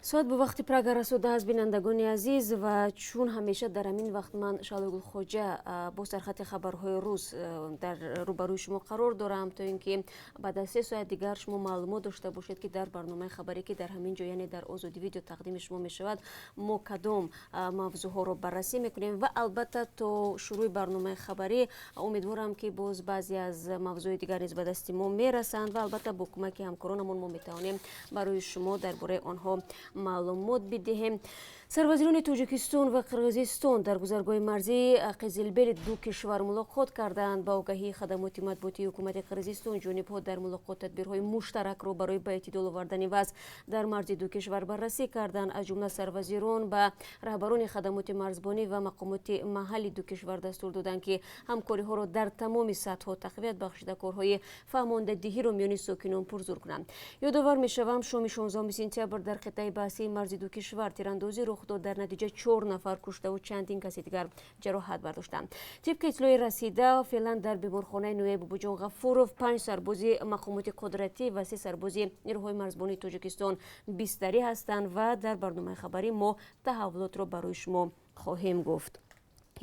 соат ба вақти прага расода аст бинандагони азиз ва чун ҳамеша дар ҳамин вақт ман Шалогул Хоҷа бо сархати хабарҳои рӯз дар рӯбарӯи шумо қарор дорам то ин ки баъд аз 3 соат дигар шумо маълумот дошта бошед ки дар барномаи хабарӣ ки дар ҳамин ҷо яъне дар Озодӣ видео тақдими шумо мешавад мо кадом мавзӯъҳоро баррасӣ мекунем ва албатта то шурӯи барномаи хабарӣ умедворам ки боз баъзе аз мавзӯи дигар низ ба дасти мо мерасанд ва албатта бо кӯмаки ҳамкоронамон мо метавонем барои шумо дар бораи онҳо маълумот бидиҳем. Сарвазирони Тоҷикистон ва Қирғизистон дар гузаргоҳи марзии Қизилбели ду кишвар мулоқот карданд. Ба огаҳии хадамоти матбуотии ҳукумати Қирғизистон ҷонибҳо дар мулоқот тадбирҳои муштаракро барои ба эътидол овардани вазъ дар марзи ду кишвар баррасӣ карданд. Аз ҷумла сарвазирон ба раҳбарони хадамоти марзбонӣ ва мақомоти маҳалли ду кишвар дастур доданд ки ҳамкориҳоро дар тамоми сатҳҳо тақвият бахшида корҳои фаҳмондадиҳиро миёни сокинон пурзур кунанд. Ёдовар мешавам шоми 16 сентябр дар қитъаи баҳсии марзи ду кишвар тирандозӣ рух дод. Дар натиҷа 4 нафар куштаву чандин каси дигар ҷароҳат бардоштанд. тибқи итлои расида феълан дар беморхонаи Нояб Бобуҷон Ғафуров 5 сарбози мақомоти қудратӣ ва 3 сарбози нирӯҳои марзбонии Тоҷикистон бистарӣ ҳастанд ва дар барномаи хабарӣ мо таҳаввулотро барои шумо хоҳем гуфт.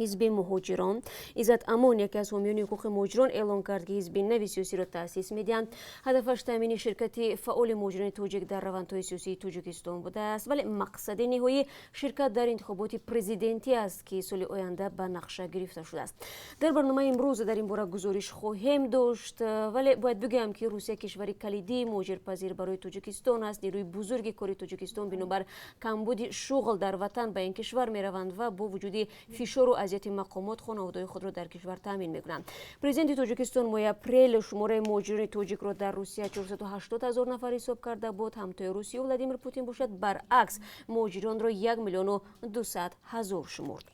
ҳизби муҳоҷирон Иззат Амон яке аз ҳомиёни ҳуқуқи муҳоҷирон эълон кард ки ҳизби нави сиёсиро таъсис медиҳанд. ҳадафаш таъмини ширкати фаъоли муҳоҷирони тоҷик дар равандҳои сиёсии Тоҷикистон будааст, вале мақсади ниҳоӣ ширкат дар интихоботи президентӣ аст ки соли оянда ба нақша гирифта шудааст. дар барномаи имрӯз дар ин бора гузориш хоҳем дошт, вале бояд бигӯям ки Русия кишвари калидии муҳоҷирпазир барои Тоҷикистон аст. нирӯи бузурги кори Тоҷикистон бинобар камбуди шуғл дар ватан ба ин кишвар мераванд ва бо вуҷуди фишору азияти мақомот хонаводаи худро дар кишвар таъмин мекунанд. президенти Тоҷикистон моҳи апрел шумораи муҳоҷирони тоҷикро дар Русия 480 000 нафар ҳисоб карда буд. ҳамтои Русия Владимир Путин бошад баръакс муҳоҷиронро 1 200 000 шумурд.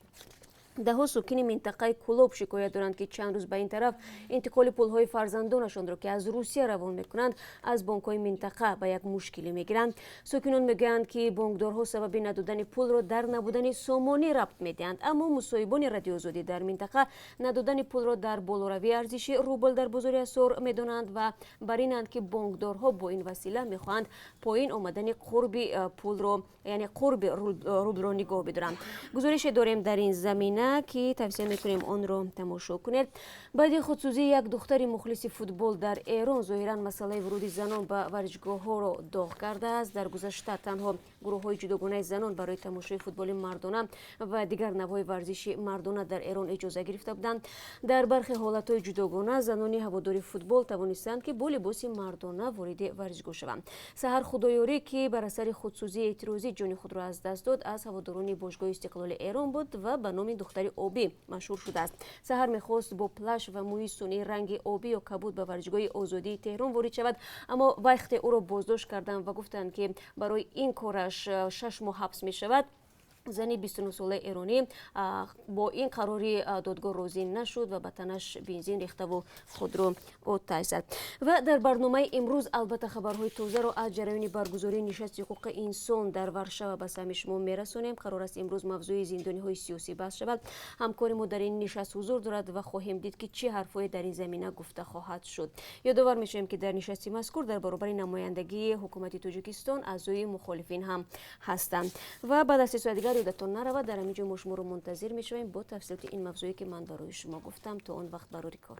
даҳо сокини минтақаи Кулоб шикоят доранд ки чанд рӯз ба ин тараф интиқоли пулҳои фарзандонашонро ки аз Русия равон мекунанд аз бонкҳои минтақа ба як мушкилӣ мегиранд. сокинон мегӯянд ки бонкдорҳо сабаби надодани пулро дар набудани сомонӣ рабт медиҳанд, аммо мусоҳибони радиоозодӣ дар минтақа надодани пулро дар болоравии арзиши рубл дар бозори асъор медонанд ва бар инанд ки бонкдорҳо бо ин васила мехоҳанд поин омадани қурби пулро яъне қурби рублро нигоҳ бидоранд. гузорише дорем дар ин замина ки тавсия мекунем онро тамошо кунед. баъди худсӯзии як духтари мухлиси футбол дар Эрон зоҳиран масъалаи вуруди занон ба варзишгоҳҳоро доғ кардааст. дар гузашта танҳо гурӯҳҳои ҷудогонаи занон барои тамошои футболи мардона ва дигар навъҳои варзиши мардона дар Эрон иҷоза гирифта буданд. дар бархи ҳолатҳои ҷудогона занони ҳаводори футбол тавонистанд ки бо либоси мардона вориди варзишгоҳ шаванд. Саҳар Худоёрӣ ки бар асари худсӯзии эътирозӣ ҷони худро аз даст дод аз ҳаводорони бошгоҳи Истиқлоли Эрон буд ва ба номи духтари обӣ машҳур шудааст. Саҳар мехост бо плаш ва мӯи сунъии ранги обӣ ё кабуд ба варзишгоҳи Озодии Теҳрон ворид шавад, аммо вақте ӯро боздошт карданд ва гуфтанд ки барои ин кораш 6 моҳ ҳабс мешавад. зани 29 солаи эронӣ бо ин қарори додгоҳ розӣ нашуд ва ба танаш бензин рехтаву худро оташ зад. ва дар барномаи имрӯз албатта хабарҳои тозаро аз ҷараёни баргузории нишасти ҳуқуқи инсон дар Варшава ба сами шумо мерасонем. қарор аст имрӯз мавзӯи зиндониҳои сиёсӣ баҳс шавад. ҳамкори мо дар ин нишаст ҳузур дорад ва хоҳем дид ки чӣ ҳарфҳое дар ин замина гуфта хоҳад шуд. ёдовар мешавем ки дар нишасти мазкур дар баробари намояндагии ҳукумати Тоҷикистон аъзои мухолифин ҳам ҳастанд. ва баъд аз 3 соат дигар ёдатон наравад, дар ҳамин ҷо мо шуморо мунтазир мешавем бо тафсилоти ин мавзӯе ки ман барои шумо гуфтам. то он вақт барори кор.